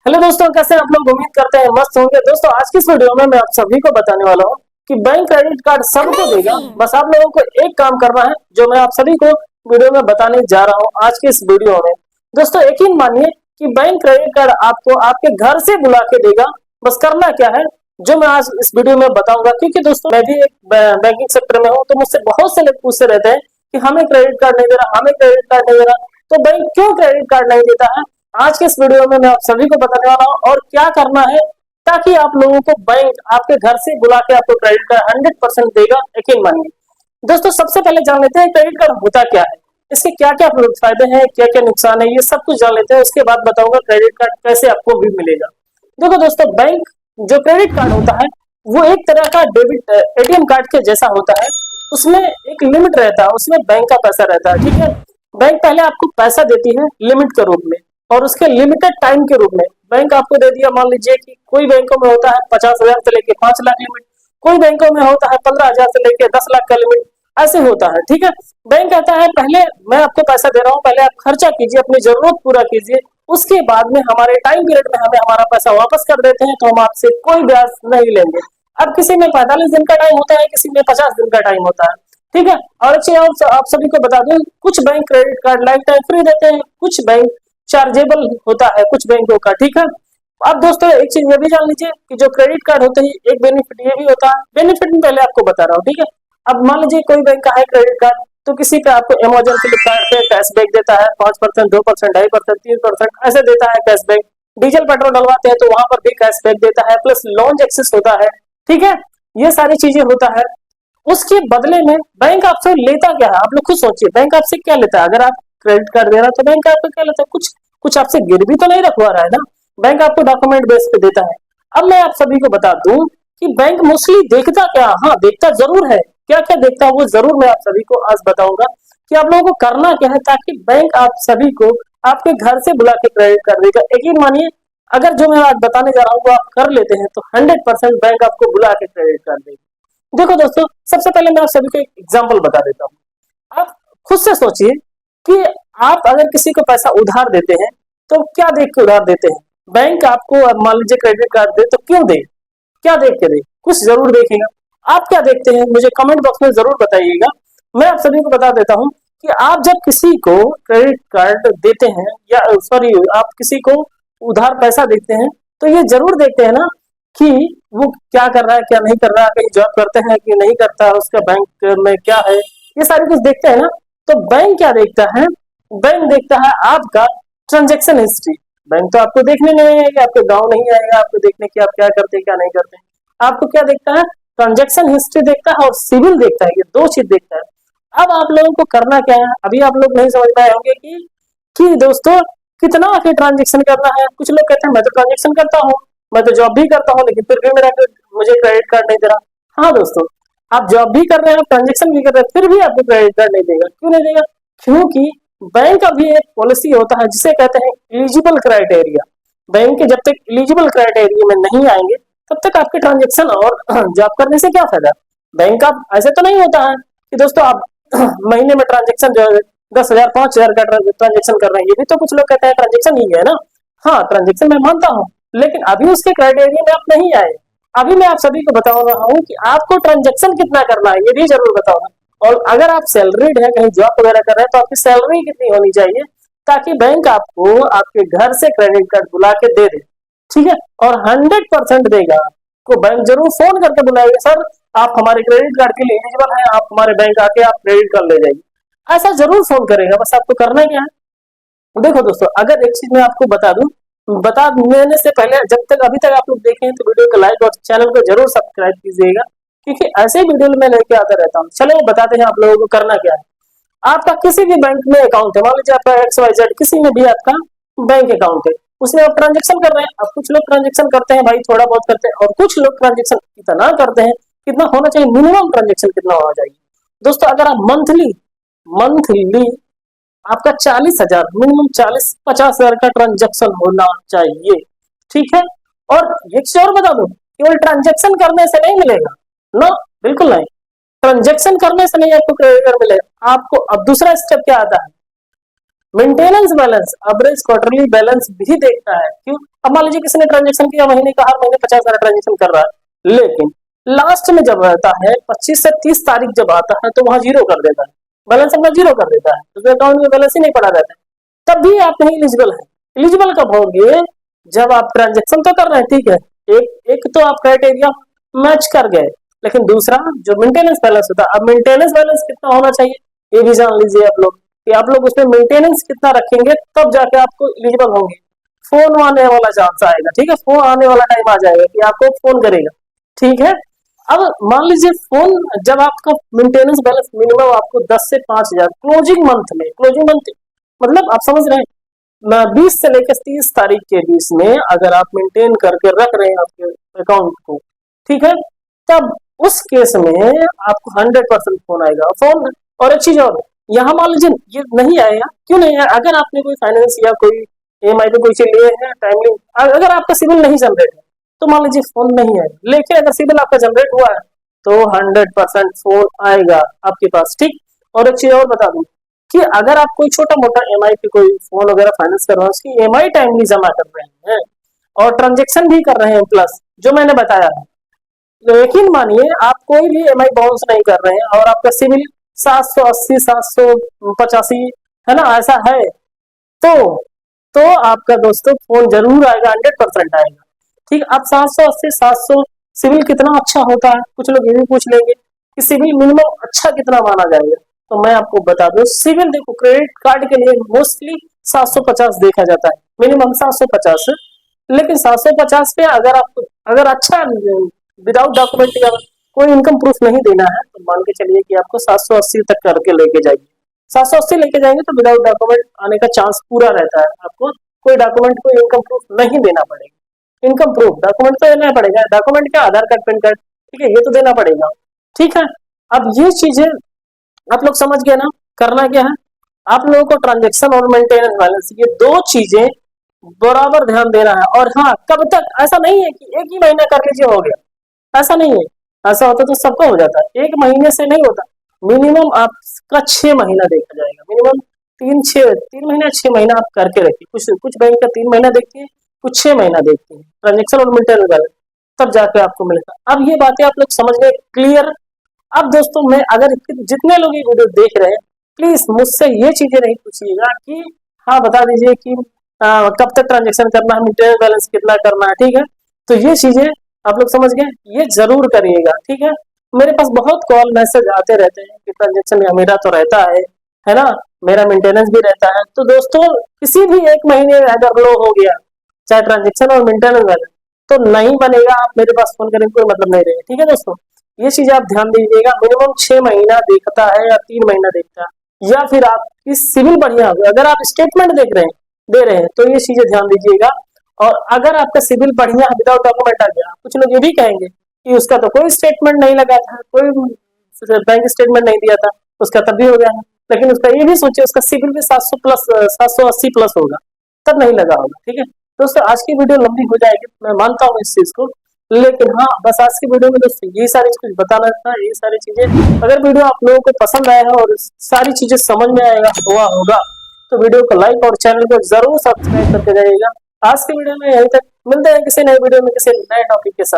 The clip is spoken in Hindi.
हेलो दोस्तों, कैसे हैं आप लोग। उम्मीद करते हैं मस्त होंगे। दोस्तों, आज की इस वीडियो में मैं आप सभी को बताने वाला हूं कि बैंक क्रेडिट कार्ड सबको देगा। बस आप लोगों को एक काम करना है, जो मैं आप सभी को वीडियो में बताने जा रहा हूं आज की इस वीडियो में। दोस्तों, यकीन मानिए कि बैंक क्रेडिट कार्ड आपको आपके घर से बुला के देगा। बस करना क्या है, जो मैं आज इस वीडियो में बताऊंगा, क्योंकि दोस्तों मैं भी एक बैंकिंग सेक्टर में हूँ, तो मुझसे बहुत से लोग पूछते रहते हैं कि हमें क्रेडिट कार्ड नहीं दे रहा, हमें क्रेडिट कार्ड नहीं दे रहा। तो बैंक क्यों क्रेडिट कार्ड नहीं देता है, आज के इस वीडियो में मैं आप सभी को बताने वाला हूं, और क्या करना है ताकि आप लोगों को बैंक आपके घर से बुला के आपको क्रेडिट कार्ड 100% देगा। यकीन मानिए। दोस्तों, सबसे पहले जान लेते हैं क्रेडिट कार्ड होता क्या है, इसके क्या क्या फायदे हैं, क्या क्या नुकसान है, ये सब कुछ जान लेते हैं। उसके बाद बताऊंगा क्रेडिट कार्ड कैसे आपको भी मिलेगा। देखो दोस्तों, बैंक जो क्रेडिट कार्ड होता है वो एक तरह का डेबिट एटीएम कार्ड के जैसा होता है। उसमें एक लिमिट रहता है, उसमें बैंक का पैसा रहता है। ठीक है, बैंक पहले आपको पैसा देती है लिमिट के रूप में, और उसके लिमिटेड टाइम के रूप में। बैंक आपको दे दिया, मान लीजिए कि कोई बैंकों में होता है 50,000 से लेके 5 लाख लिमिट, कोई बैंकों में होता है 15,000 से लेके 10 लाख का लिमिट, ऐसे होता है। ठीक है, बैंक कहता है पहले मैं आपको पैसा दे रहा हूँ, पहले आप खर्चा कीजिए, अपनी जरूरत पूरा कीजिए, उसके बाद में हमारे टाइम पीरियड में हमें हमारा पैसा वापस कर देते हैं, तो हम आपसे कोई ब्याज नहीं लेंगे। अब किसी में 45 दिन का टाइम होता है, किसी में 50 दिन का टाइम होता है। ठीक है, और एक चीज आप सभी को बता दूं, कुछ bank credit card life time free देते हैं, कुछ बैंक चार्जेबल होता है कुछ बैंकों का। ठीक है, अब दोस्तों एक चीज ये भी जान लीजिए कि जो क्रेडिट कार्ड होते हैं, एक बेनिफिट ये भी होता है। बेनिफिट में पहले आपको बता रहा हूँ। ठीक है, अब मान लीजिए कोई बैंक का है क्रेडिट कार्ड, तो किसी पे आपको अमेजन, फ्लिपकार्ट पे कैशबैक देता है 5%, 2%, 2.5%, 3%, ऐसे देता है कैशबैक। डीजल पेट्रोल डलवाते हैं तो वहां पर भी कैशबैक देता है, प्लस लोन एक्सेस होता है। ठीक है, ये सारी चीजें होता है। उसके बदले में बैंक आपसे लेता क्या है, आप लोग खुद सोचिए, बैंक आपसे क्या लेता है। अगर आप क्रेडिट कार्ड दे रहा है तो बैंक आपको क्या लेता है, कुछ कुछ आपसे गिरवी तो नहीं रखवा रहा है ना। बैंक आपको डॉक्यूमेंट बेस पे देता है। अब मैं आप सभी को बता दूं कि बैंक मोस्टली देखता क्या, हाँ देखता जरूर है, क्या क्या देखता है वो जरूर मैं आप सभी को आज बताऊंगा कि आप लोगों को करना क्या है, ताकि बैंक आप सभी को आपके घर से बुला के क्रेडिट कर देगा। यकीन मानिए, अगर जो मैं आज बताने जा रहा हूँ वो आप कर लेते हैं तो 100% बैंक आपको बुला के क्रेडिट कर देगा। देखो दोस्तों, सबसे पहले मैं आप सभी को एक एग्जांपल बता देता हूँ। आप खुद से सोचिए कि आप अगर किसी को पैसा उधार देते हैं तो क्या देख के उधार देते हैं। बैंक आपको मान लीजिए क्रेडिट कार्ड दे तो क्यों दे, क्या देख के दे, कुछ जरूर देखेगा। आप क्या देखते हैं मुझे कमेंट बॉक्स में जरूर बताइएगा। मैं आप सभी को बता देता हूँ कि आप जब किसी को क्रेडिट कार्ड देते हैं, या सॉरी आप किसी को उधार पैसा देते हैं, तो ये जरूर देखते हैं ना कि वो क्या कर रहा है, क्या नहीं कर रहा है, कहीं जॉब करते हैं कि नहीं करता है, उसका बैंक में क्या है, ये सारी कुछ देखते हैं ना। तो बैंक क्या देखता है, बैंक देखता है आपका ट्रांजेक्शन हिस्ट्री। बैंक तो आपको देखने नहीं आएगा, आपके गांव नहीं आएगा आपको देखने की आप क्या करते हैं क्या नहीं करते हैं। आपको क्या देखता है, ट्रांजेक्शन हिस्ट्री देखता है और सिविल देखता है, ये दो चीज देखता है। अब आप लोगों को करना क्या है, अभी आप लोग नहीं समझ पाए होंगे कि दोस्तों कितना आखिर ट्रांजेक्शन करना है। कुछ लोग कहते हैं मैं तो ट्रांजेक्शन करता हूँ, मैं तो जॉब भी करता हूँ, लेकिन फिर भी मुझे क्रेडिट कार्ड नहीं दे रहा। हाँ दोस्तों, आप जॉब भी कर रहे हैं, ट्रांजेक्शन भी कर रहे हैं, फिर भी आपको क्रेडिट कार्ड नहीं देगा। क्यों नहीं देगा, क्योंकि बैंक का भी एक पॉलिसी होता है जिसे कहते हैं एलिजिबल क्राइटेरिया। बैंक के जब तक एलिजिबल क्राइटेरिया में नहीं आएंगे तब तक आपके ट्रांजेक्शन और जॉब करने से क्या फायदा। बैंक का ऐसे तो नहीं होता है कि दोस्तों आप महीने में ट्रांजेक्शन जो है 10,000 5,000 का ट्रांजेक्शन कर रहे हैं। ये भी तो कुछ लोग कहते हैं ट्रांजेक्शन ही है ना। हाँ, ट्रांजेक्शन मैं मानता हूँ, लेकिन अभी उसके क्राइटेरिया में आप नहीं आए। अभी मैं आप सभी को बता रहा हूँ कि आपको ट्रांजेक्शन कितना करना है, ये भी जरूर बताऊंगा। और अगर आप सैलरीड है, कहीं जॉब वगैरह कर रहे हैं, तो आपकी सैलरी कितनी होनी चाहिए, ताकि बैंक आपको आपके घर से क्रेडिट कार्ड बुला के दे दे। ठीक है, और 100% देगा आपको। बैंक जरूर फोन करके बुलाएगा, सर आप हमारे क्रेडिट कार्ड के लिए एलिजिबल हैं, आप हमारे बैंक आके आप क्रेडिट कार्ड ले जाइए, ऐसा जरूर फोन करेगा। बस आपको करना क्या है, देखो दोस्तों, अगर एक चीज मैं आपको बता दूं, बता देने से पहले जब तक अभी तक आप लोग देखें तो वीडियो को लाइक और चैनल को जरूर सब्सक्राइब कीजिएगा, क्योंकि ऐसे वीडियो मैं लेके आता रहता हूँ। चलो बताते हैं आप लोगों को करना क्या है। आपका किसी भी बैंक में अकाउंट है, मान लीजिए आपका XYZ किसी में भी आपका बैंक अकाउंट है, उसमें आप ट्रांजेक्शन कर रहे हैं। अब कुछ लोग ट्रांजेक्शन करते हैं भाई, थोड़ा बहुत करते हैं, और कुछ लोग ट्रांजेक्शन इतना करते हैं। कितना होना चाहिए, मिनिमम ट्रांजेक्शन कितना होना चाहिए दोस्तों। अगर आप मंथली मंथली आपका 40,000 मिनिमम 40-50,000 का ट्रांजेक्शन होना चाहिए। ठीक है, और एक चीज और बता दो, केवल ट्रांजेक्शन करने से नहीं मिलेगा, नो बिल्कुल नहीं। ट्रांजेक्शन करने से नहीं आपको क्रेडिट कार्ड मिलेगा। आपको अब दूसरा स्टेप क्या आता है, maintenance balance, average quarterly balance भी देखता है। क्यों? अब मान लीजिए किसी ने ट्रांजेक्शन किया महीने का, हर महीने 50 सारा ट्रांजेक्शन कर रहा है, लेकिन लास्ट में जब रहता है 25 से 30 तारीख जब आता है तो वहां जीरो कर देता है, बैलेंस अपना जीरो कर देता है, उसके अकाउंट में बैलेंस ही नहीं पड़ा रहता है, तब भी आप नहीं एलिजिबल है। एलिजिबल कब होंगे? जब आप ट्रांजेक्शन तो कर रहे हैं, ठीक है, एक एक तो आप क्राइटेरिया मैच कर गए, लेकिन दूसरा जो मेंटेनेंस बैलेंस होता है, अब मेंटेनेंस बैलेंस कितना होना चाहिए ये भी जान लीजिए आप लोग, कि आप लोग उसमें मेंटेनेंस कितना रखेंगे तब जाके आपको एलिजिबल होंगे। फोन आने वाला चांस आएगा, ठीक है, फोन आने वाला टाइम आ जाएगा कि आपको फोन करेगा, ठीक है। अब मान लीजिए फोन, जब आपका मेंटेनेंस बैलेंस मिनिमम आपको 10 से 5,000 क्लोजिंग मंथ में, क्लोजिंग मंथ मतलब आप समझ रहे हैं, 20 से लेकर 30 तारीख के बीच में अगर आप मेंटेन करके रख रहे हैं आपके अकाउंट को, ठीक है, तब उस केस में आपको 100% फोन आएगा। फोन और एक चीज और, यहाँ मान लीजिए ये नहीं आएगा, क्यों नहीं आएगा? अगर आपने कोई फाइनेंस या कोई ईएमआई पे कोई चीज लिए हैं टाइमली, अगर आपका सिविल नहीं जनरेट है तो मान लीजिए फोन नहीं आएगा, लेकिन अगर सिविल आपका जनरेट हुआ है तो 100% फोन आएगा आपके पास, ठीक। और एक चीज और बता दूं कि अगर आप कोई छोटा मोटा ईएमआई पे कोई फोन वगैरह फाइनेंस कर रहे हैं, उसकी ईएमआई टाइमली जमा कर रहे हैं और ट्रांजेक्शन भी कर रहे हैं, प्लस जो मैंने बताया है, लेकिन मानिए आप कोई भी ईएमआई बाउंस नहीं कर रहे हैं और आपका सिविल 780 785 है ना, ऐसा है, तो तो आपका दोस्तों फोन जरूर आएगा, 100% आएगा, ठीक। अब 780 700 सिविल कितना अच्छा होता है, कुछ लोग ये भी पूछ लेंगे कि सिविल मिनिमम अच्छा कितना माना जाएगा, तो मैं आपको बता दूं सिविल देखो क्रेडिट कार्ड के लिए मोस्टली 750 देखा जाता है, मिनिमम 750, लेकिन 750 पे अगर अच्छा विदाउट डॉक्यूमेंट या कोई इनकम प्रूफ नहीं देना है तो मान के चलिए कि आपको 780 तक करके लेके जाइए, 780 लेके जाएंगे तो विदाउट डॉक्यूमेंट आने का चांस पूरा रहता है, आपको कोई डॉक्यूमेंट कोई इनकम प्रूफ नहीं देना पड़ेगा। इनकम प्रूफ डॉक्यूमेंट तो देना पड़ेगा, डॉक्यूमेंट क्या, आधार कार्ड पैन कार्ड, ठीक है, ये तो देना पड़ेगा, ठीक है। अब ये चीजें आप लोग समझ गए ना, करना क्या है, आप लोगों को ट्रांजेक्शन और मेंटेनेंस बैलेंस ये दो चीजें बराबर ध्यान देना है। और हाँ, कब तक, ऐसा नहीं है कि एक ही महीना कर लीजिए हो गया, ऐसा नहीं है, ऐसा होता तो सबका हो जाता है, एक महीने से नहीं होता, मिनिमम आपका 6 महीना देखा जाएगा, मिनिमम 3 महीना 6 महीना आप करके रखिए, कुछ कुछ बैंक का 3 महीना देखती है, कुछ 6 महीना देखती है ट्रांजेक्शन और मेंटेनेंस बैलेंस, तब जाके आपको मिलेगा। अब ये बातें आप लोग समझ गए क्लियर। अब दोस्तों मैं, अगर जितने लोग ये वीडियो देख रहे हैं प्लीज मुझसे ये चीजें नहीं पूछिएगा कि हाँ बता दीजिए कि कब तक ट्रांजेक्शन करना है, मेंटेनेंस बैलेंस कितना करना है, ठीक है, तो ये चीजें आप लोग समझ गए, ये जरूर करिएगा, ठीक है। मेरे पास बहुत कॉल मैसेज आते रहते हैं कि ट्रांजेक्शन मेरा तो रहता है ना, मेरा मेंटेनेंस भी रहता है, तो दोस्तों किसी भी एक महीने में अगर लो हो गया चाहे ट्रांजेक्शन और मेंटेनेंस बैलेंस तो नहीं बनेगा, आप मेरे पास फोन करेंगे कोई मतलब नहीं रहेगा, ठीक है दोस्तों। ये चीज आप ध्यान दीजिएगा, मिनिमम 6 महीना देखता है या 3 महीना देखता है, या फिर आपकी सिविल बढ़िया हो, अगर आप स्टेटमेंट दे रहे हैं तो ये चीजें ध्यान दीजिएगा। और अगर आपका सिविल बढ़िया विदाउट डॉक्यूमेंट आ गया, कुछ लोग ये भी कहेंगे कि उसका तो कोई स्टेटमेंट नहीं लगा था, कोई बैंक स्टेटमेंट नहीं दिया था, उसका तब भी हो गया, लेकिन उसका ये भी सोचिए उसका सिविल भी 700 प्लस 780 प्लस होगा, तब नहीं लगा होगा, ठीक है दोस्तों। आज की वीडियो लंबी हो जाएगी, मैं मानता हूँ इस चीज को, लेकिन हाँ बस आज की वीडियो में दोस्तों ये सारी चीज बताना था, ये सारी चीजें। अगर वीडियो आप लोगों को पसंद आया है और सारी चीजें समझ में आएगा हुआ होगा तो वीडियो को लाइक और चैनल को जरूर सब्सक्राइब करके जाइएगा। आज की वीडियो में यहीं तक, मिलते हैं किसी नए वीडियो में किसी नए टॉपिक के साथ।